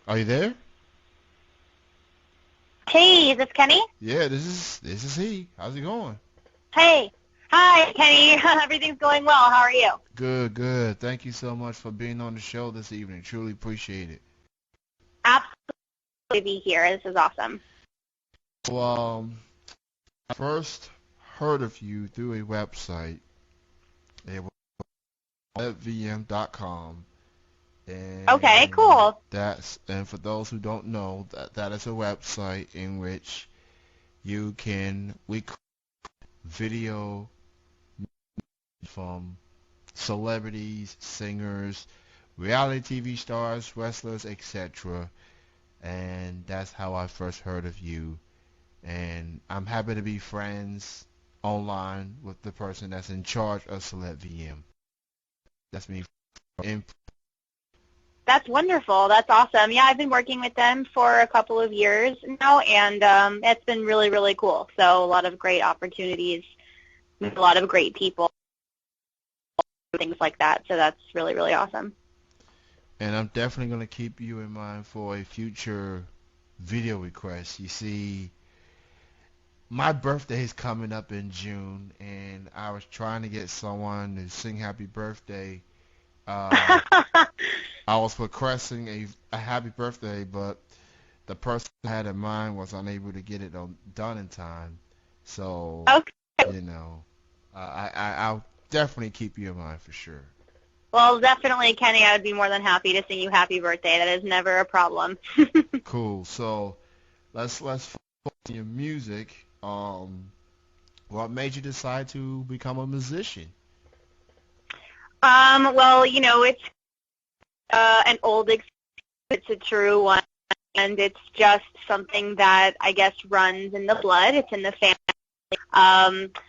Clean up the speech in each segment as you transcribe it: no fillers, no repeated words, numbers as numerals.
Are you there? Hey, is this Kenny? Yeah, this is he. How's it going? Hey. Hi, Kenny. Everything's going well. How are you? Good, good. Thank you so much for being on the show this evening. Truly appreciate it. Absolutely be here. This is awesome. Well, I first heard of you through a website. It was vm.com, Okay, and cool. for those who don't know, that is a website in which you can we video from celebrities, singers, reality TV stars, wrestlers, etc. And that's how I first heard of you. And I'm happy to be friends online with the person that's in charge of Select VM. That's me. In- That's wonderful. That's awesome. Yeah, I've been working with them for a couple of years now, and it's been really, really cool. So a lot of great opportunities, a lot of great people, things like that. So that's really, really awesome. and I'm definitely going to keep you in mind for a future video request. You see, my birthday is coming up in June, and I was trying to get someone to sing happy birthday. Uh, I was requesting a happy birthday, but the person I had in mind was unable to get it done in time. So, Okay. you know, I'll definitely keep you in mind for sure. Well, definitely, Kenny, I would be more than happy to sing you happy birthday. That is never a problem. Cool. So let's focus on your music. What made you decide to become a musician? Well, it's an old experience. It's a true one, and it's just something that I guess runs in the blood. It's in the family.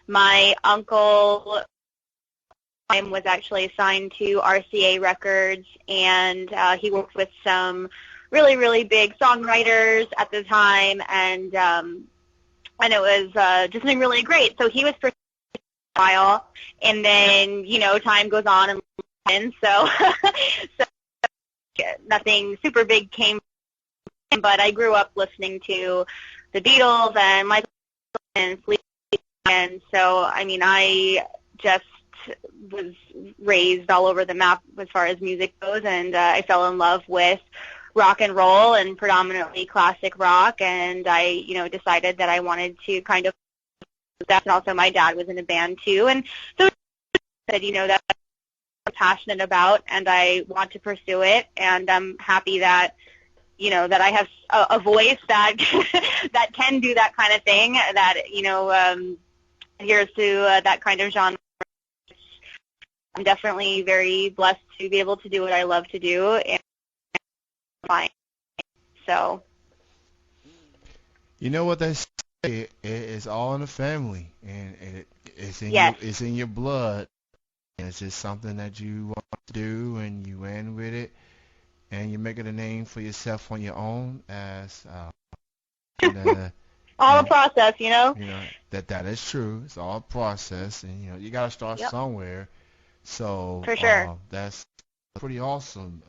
My uncle was actually assigned to RCA Records, and he worked with some really, really big songwriters at the time, and it was just something really great. So he was for a while, and then time goes on, and so so nothing super big came. But I grew up listening to the Beatles and Michael and Sleep, and so I mean I just was raised all over the map as far as music goes, and I fell in love with rock and roll and predominantly classic rock, and I decided that I wanted to kind of that, and also my dad was in a band too, and so I said that's what I'm passionate about and I want to pursue it, and I'm happy that that I have a voice that that can do that kind of thing, that adheres to that kind of genre. I'm definitely very blessed to be able to do what I love to do, and fine. So You know what they say? It's all in the family, and yes, it's in your blood. And it's just something that you want to do, and you win with it, and you make it a name for yourself on your own. And, uh, all a and process. that is true. It's all a process, and you gotta start Yep, somewhere. So for sure. that's pretty awesome.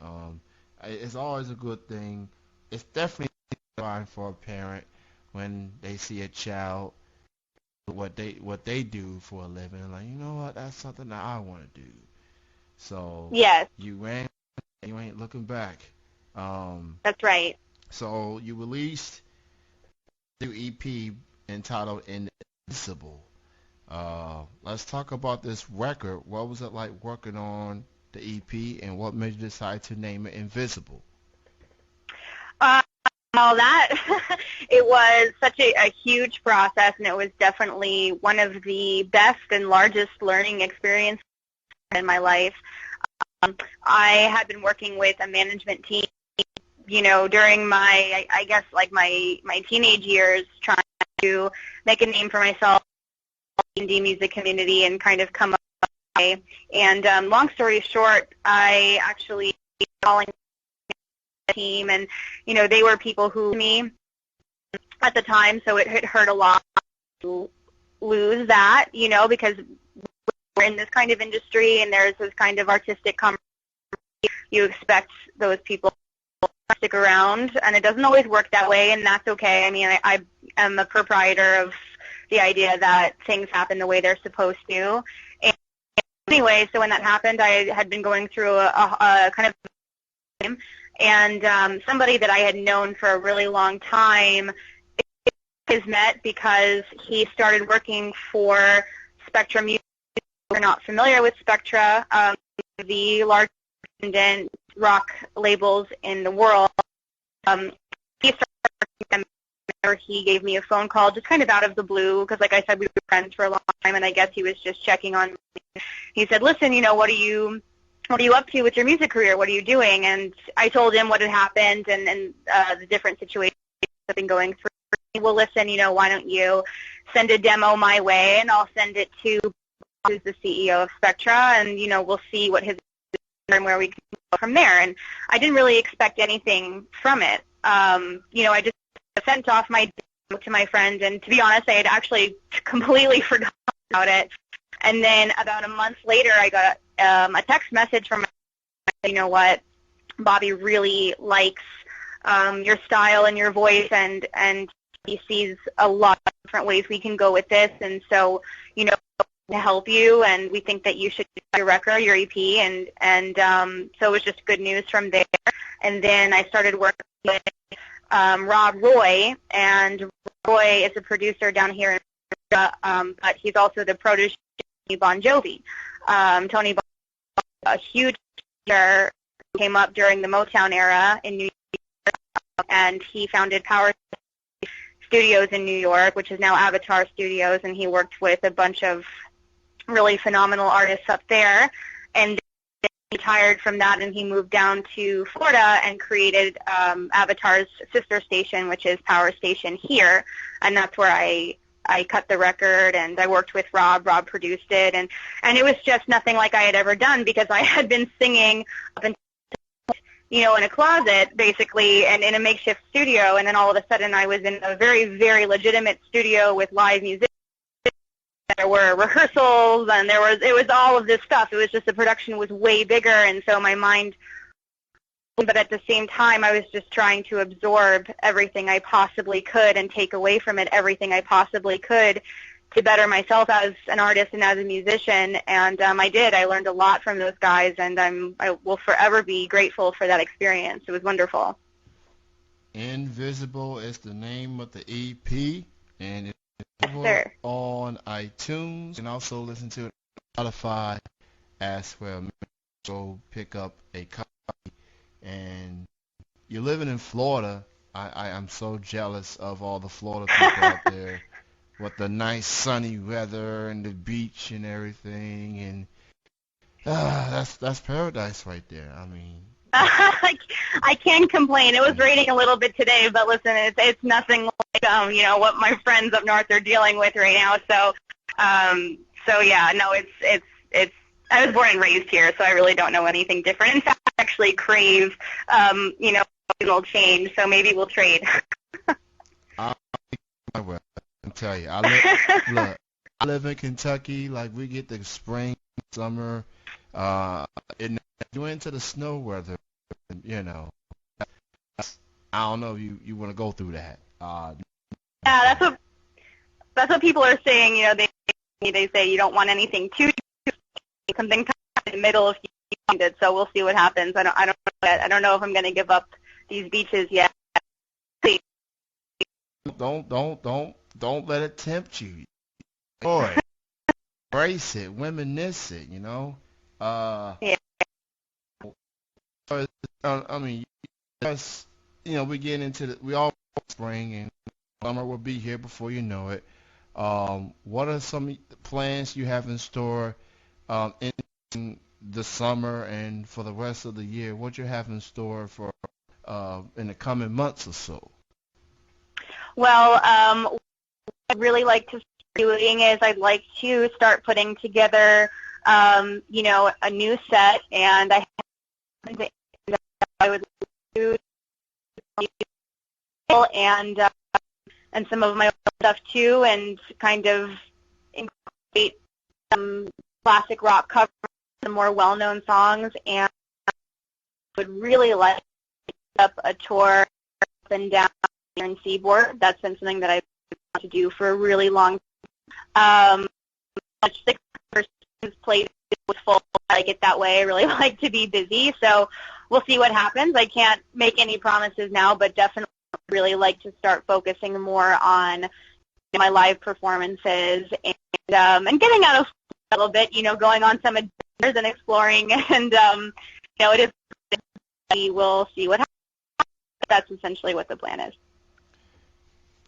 It's always a good thing. It's definitely fine for a parent when they see a child what they do for a living. Like, you know what? That's something that I want to do. So Yes, you ain't looking back. Um, that's right. so you released the EP entitled Invincible. Let's talk about this record. What was it like working on the EP, and what made you decide to name it Invisible? Uh, all that it was such a huge process, and it was definitely one of the best and largest learning experiences in my life. I had been working with a management team, during my, I guess, like my teenage years, trying to make a name for myself in the music community and kind of come up with my way. And long story short, I actually calling the team, and they were people who knew me at the time, so it hurt a lot to lose that, because we're in this kind of industry and there's this kind of artistic you expect those people stick around, and it doesn't always work that way, and that's okay. I mean, I am a proprietor of the idea that things happen the way they're supposed to. And anyway, so when that happened, I had been going through a kind of time, and somebody that I had known for a really long time is met because he started working for Spectra Music. We're not familiar with Spectra, the largest independent rock labels in the world. He started working with them. He gave me a phone call just kind of out of the blue because, like I said, we were friends for a long time, and I guess he was just checking on me. He said, listen, what are you up to with your music career? What are you doing? And I told him what had happened and the different situations I've been going through. Well, listen, why don't you send a demo my way, and I'll send it to who's the CEO of Spectra, and, we'll see what his and where we can go from there. And I didn't really expect anything from it. I just sent off my demo to my friend, and to be honest, I had actually completely forgotten about it. And then about a month later, I got a text message from my friend, you know what, Bobby really likes your style and your voice, and he sees a lot of different ways we can go with this, and so, to help you, and we think that you should do your record, your EP, and so it was just good news from there. And then I started working with Rob Roy, and Roy is a producer down here in Florida, but he's also the protege of Bon Jovi. Tony Bon Jovi, a huge producer, came up during the Motown era in New York, and he founded Power Studios in New York, which is now Avatar Studios, and he worked with a bunch of really phenomenal artists up there. And then he retired from that, and he moved down to Florida and created Avatar's sister station, which is Power Station here, and that's where I cut the record, and I worked with Rob. Rob produced it, and it was just nothing like I had ever done, because I had been singing up until, in a closet, basically, and in a makeshift studio, and then all of a sudden I was in a very, very legitimate studio with live music. There were rehearsals, and it was all of this stuff. It was just the production was way bigger, and so my mind, but at the same time, I was just trying to absorb everything I possibly could and take away from it everything I possibly could to better myself as an artist and as a musician, and I did. I learned a lot from those guys, and I will forever be grateful for that experience. It was wonderful. Invisible is the name of the EP, and it's Yes, on iTunes, and also listen to it on Spotify as well. Go pick up a copy. And you're living in Florida. I'm so jealous of all the Florida people out there with the nice sunny weather and the beach and everything, and that's paradise right there. I mean, I can't complain. It was raining a little bit today, but listen, it's nothing like what my friends up north are dealing with right now. So yeah, no, it's. I was born and raised here, so I really don't know anything different. In fact, I actually crave seasonal change. So maybe we'll trade. I will. I tell you, look, I live in Kentucky. Like, we get the spring, summer, and you're into the snow weather. I don't know if you want to go through that. Yeah, that's what people are saying. They say you don't want anything too something kind of in the middle if you find it. So we'll see what happens. I don't know yet. I don't know if I'm going to give up these beaches yet. Don't let it tempt you. Boy, embrace it, reminisce it. Yeah. I mean, just, we get into we all spring, and summer will be here before you know it. What are some plans you have in store in the summer and for the rest of the year? What you have in store for in the coming months or so? Well, what I'd really like to start doing is I'd like to start putting together, a new set, and I would do and some of my own stuff too, and kind of incorporate some classic rock covers, some more well-known songs, and I would really like up a tour up and down the Eastern Seaboard. That's been something that I've wanted to do for a really long time. 6 places was full. I like it that way. I really like to be busy, so we'll see what happens. I can't make any promises now, but definitely really like to start focusing more on my live performances and getting out of a little bit, going on some adventures and exploring, and it is. We will see what happens. That's essentially what the plan is.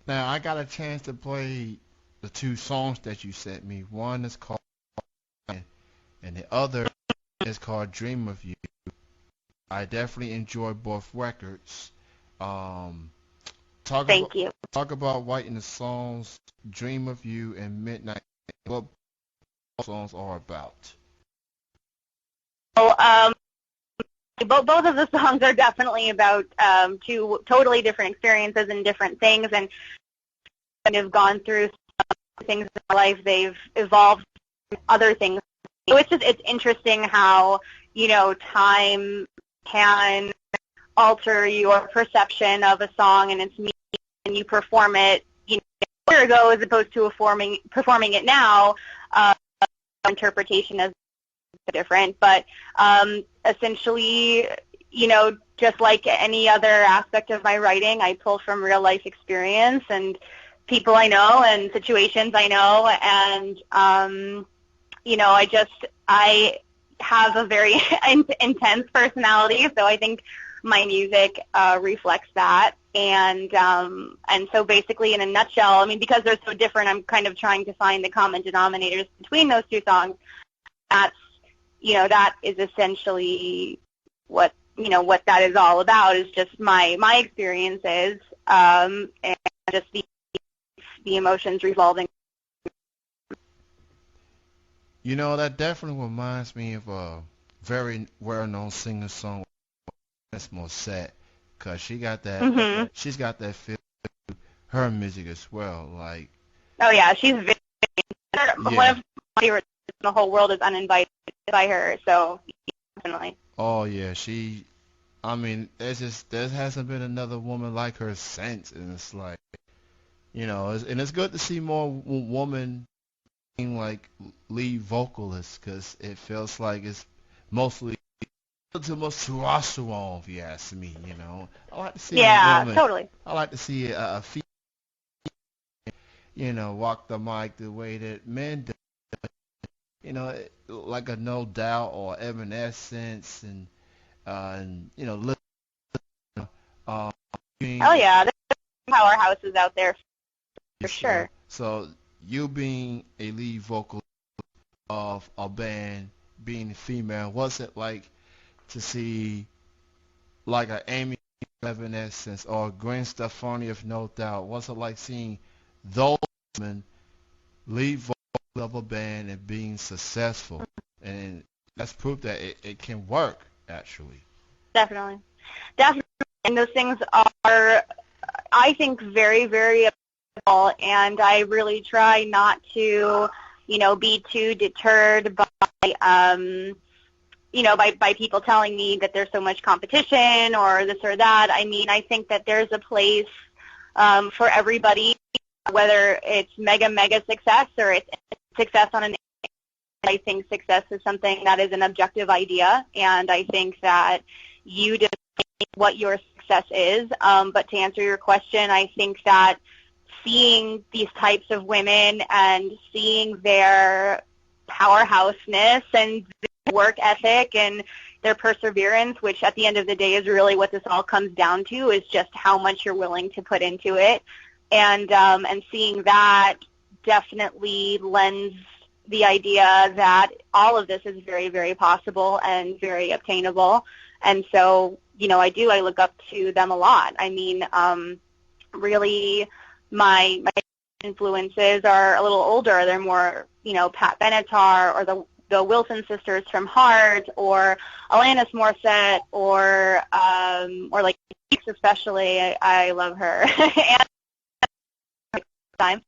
Now, I got a chance to play the 2 songs that you sent me. One is called and the other is called Dream of You. I definitely enjoy both records. Thank you. Talk about writing the songs Dream of You and Midnight. What songs are about? So, both of the songs are definitely about 2 totally different experiences and different things, and have gone through some things in my life. They've evolved other things. So it's interesting how, time can alter your perception of a song and its meaning, and you perform it, a year ago as opposed to performing it now. Interpretation is different, but essentially, just like any other aspect of my writing, I pull from real life experience and people I know and situations I know, and I have a very intense personality, so I think my music reflects that. And so basically, in a nutshell, because they're so different, I'm kind of trying to find the common denominators between those 2 songs. That is essentially what that is all about, is just my experiences, and just the emotions revolving. That definitely reminds me of a very well-known singer-songwriter, Miss Morissette, because she's got that feel to her music as well. Like, oh yeah, she's one of my favorites in the whole world is Uninvited by her. So definitely. Oh yeah, there hasn't been another woman like her since, and it's like, and it's good to see more women like lead vocalists, because it feels like it's mostly too much testosterone, if you ask me. I like to see a woman. Totally. I like to see a female, walk the mic the way that men do. Like a No Doubt or Evanescence, and uh, oh yeah, there's powerhouses out there for sure. So you being a lead vocal of a band, being female, what's it like to see like a Amy Evanescence or Gwen Stefani of No Doubt? What's it like seeing those women lead vocal of a band and being successful? And that's proof that it can work, actually. Definitely. And those things are, I think, very, very applicable, and I really try not to, be too deterred by, by people telling me that there's so much competition or this or that. I think that there's a place for everybody, whether it's mega success or it's success on an. I think success is something that is an objective idea, and I think that you define what your success is. But to answer your question, I think that seeing these types of women and seeing their powerhouseness and their work ethic and their perseverance, which at the end of the day is really what this all comes down to, is just how much you're willing to put into it. And seeing that definitely lends the idea that all of this is very, very possible and very obtainable. And so, I look up to them a lot. Really, my influences are a little older. They're more, Pat Benatar or the Wilson sisters from Heart, or Alanis Morissette, or like especially, I love her. And time.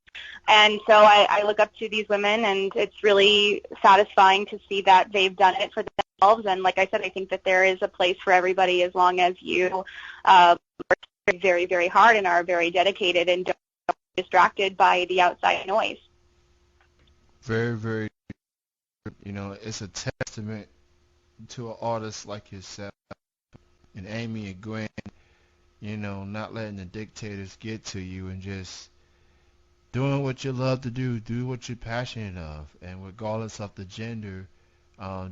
And so I look up to these women, and it's really satisfying to see that they've done it for themselves. And like I said, I think that there is a place for everybody as long as you work very, very hard and are very dedicated and don't get distracted by the outside noise. Very, very, it's a testament to an artist like yourself and Amy and Gwen, not letting the dictators get to you and just doing what you love to do what you're passionate of, and regardless of the gender,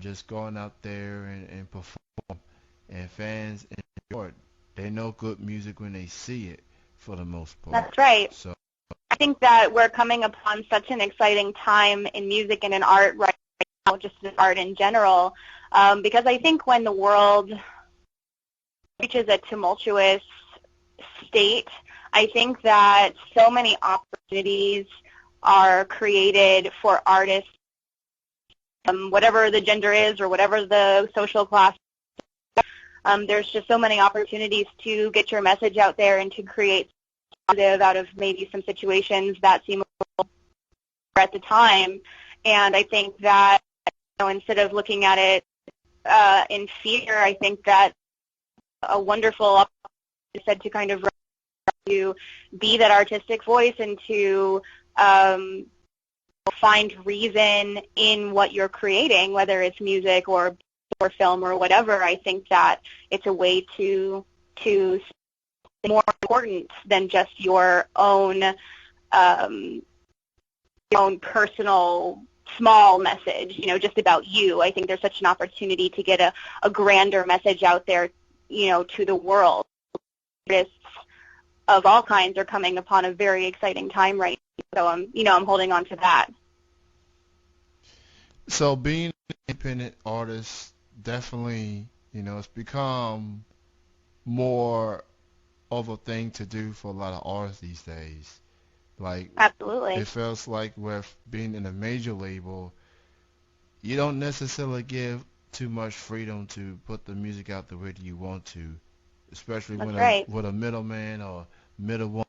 just going out there and perform. And fans enjoy it. They know good music when they see it, for the most part. That's right. So I think that we're coming upon such an exciting time in music and in art right now, just in art in general, because I think when the world reaches a tumultuous state, I think that so many opportunities are created for artists, whatever the gender is or whatever the social class. There's just so many opportunities to get your message out there and to create positive out of maybe some situations that seem at the time. And I think that instead of looking at it in fear, I think that a wonderful opportunity said to kind of to be that artistic voice and to find reason in what you're creating, whether it's music or film or whatever. I think that it's a way to more important than just your own personal small message, just about you. I think there's such an opportunity to get a grander message out there, to the world. Artists of all kinds are coming upon a very exciting time right now, so I'm holding on to that. So being an independent artist, definitely, it's become more of a thing to do for a lot of artists these days. Like, Absolutely. it feels like with being in a major label, you don't necessarily give too much freedom to put the music out the way that you want to, especially That's when right. with a middleman or middlewoman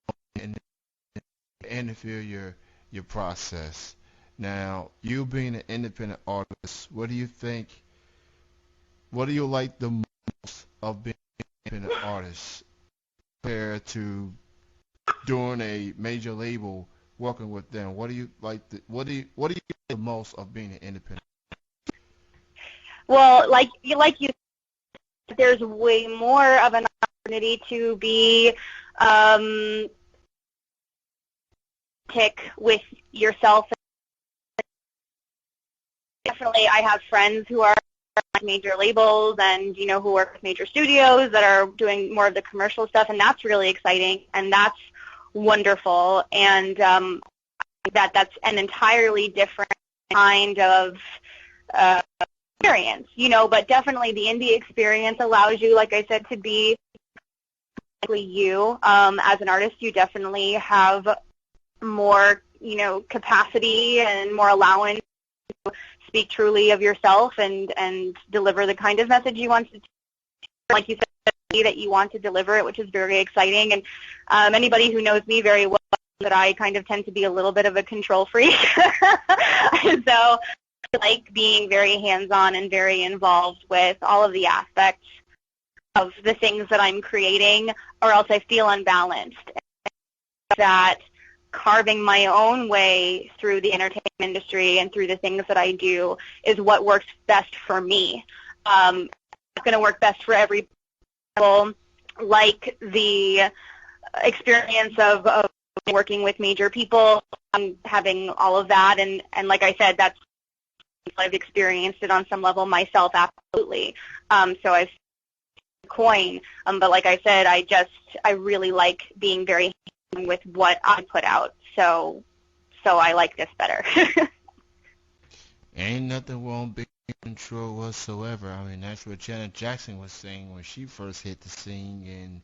interfere your process. Now, you being an independent artist, what do you think? What do you like the most of being an independent artist compared to doing a major label, working with them? What do you like? What do you like the most of being an independent? Well, like you, there's way more of an opportunity to be pick with yourself. Definitely, I have friends who are major labels and who work with major studios that are doing more of the commercial stuff, and that's really exciting and that's wonderful. And that's an entirely different kind of experience, but definitely the indie experience allows you, like I said, to be you. As an artist, you definitely have more, capacity and more allowance to speak truly of yourself and deliver the kind of message you want to, like you said, that you want to deliver it, which is very exciting. And anybody who knows me very well knows that I kind of tend to be a little bit of a control freak. So I like being very hands-on and very involved with all of the aspects of the things that I'm creating, or else I feel unbalanced. That carving my own way through the entertainment industry and through the things that I do is what works best for me. It's going to work best for every people. Like the experience of working with major people, having all of that, and like I said, that's I've experienced it on some level myself, absolutely. So I've coin, but like I said, I really like being very hands-on with what I put out. So I like this better. Ain't nothing wrong being in control whatsoever. I mean, that's what Janet Jackson was saying when she first hit the scene, and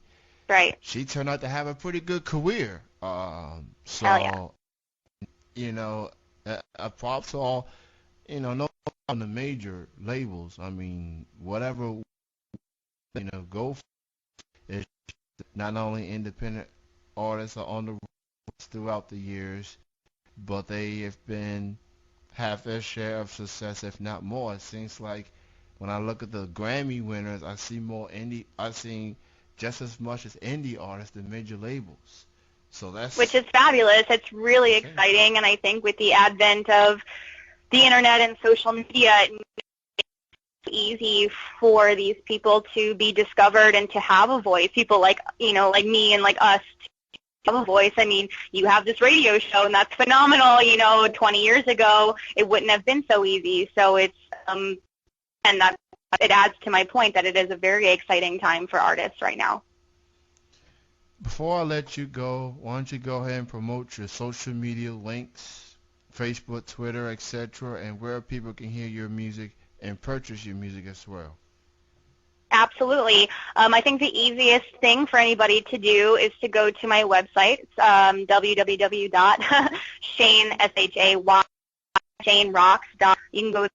Right. she turned out to have a pretty good career. So, Hell yeah. A props to all, no on the major labels. I mean, whatever, go for it. It's not only independent artists are on the road, throughout the years, but they have been have their share of success, if not more. It seems like when I look at the Grammy winners, I see more indie. I see just as much as indie artists than major labels. So which that's is fabulous. It's really insane. exciting, and I think with the advent of the internet and social media, it makes it easy for these people to be discovered and to have a voice. People like, like me and like us to have a voice. I mean, you have this radio show, and that's phenomenal. 20 years ago, it wouldn't have been so easy. So it's, and that it adds to my point that it is a very exciting time for artists right now. Before I let you go, why don't you go ahead and promote your social media links, Facebook, Twitter, etc., and where people can hear your music and purchase your music as well. Absolutely. I think the easiest thing for anybody to do is to go to my website. It's www.shaynrocks.com. You can go.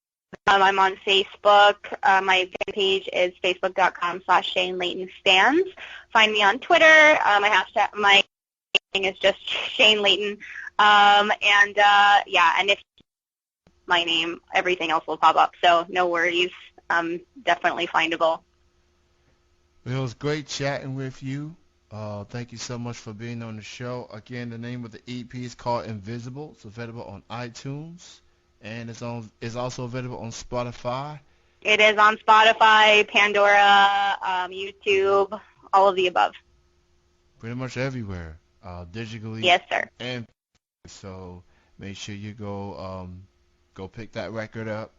I'm on Facebook. My fan page is facebook.com/Shayne Leighton Stands. Find me on Twitter. My thing is just Shayne Leighton. And if my name, everything else will pop up. So no worries. Definitely findable. Well, it was great chatting with you. Thank you so much for being on the show. Again, the name of the EP is called Invisible. It's available on iTunes, and it's also available on Spotify. It is on Spotify, Pandora, YouTube, all of the above. Pretty much everywhere, digitally. Yes, sir. And so make sure you go pick that record up.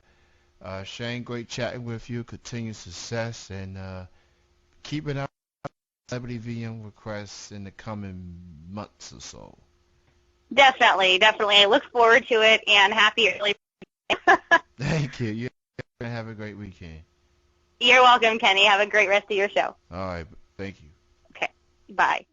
Shayne, great chatting with you. Continued success, and keep an eye on celebrity VM requests in the coming months or so. Definitely. I look forward to it, and happy early. Thank you. You have a great weekend. You're welcome, Kenny. Have a great rest of your show. All right. Thank you. Okay. Bye.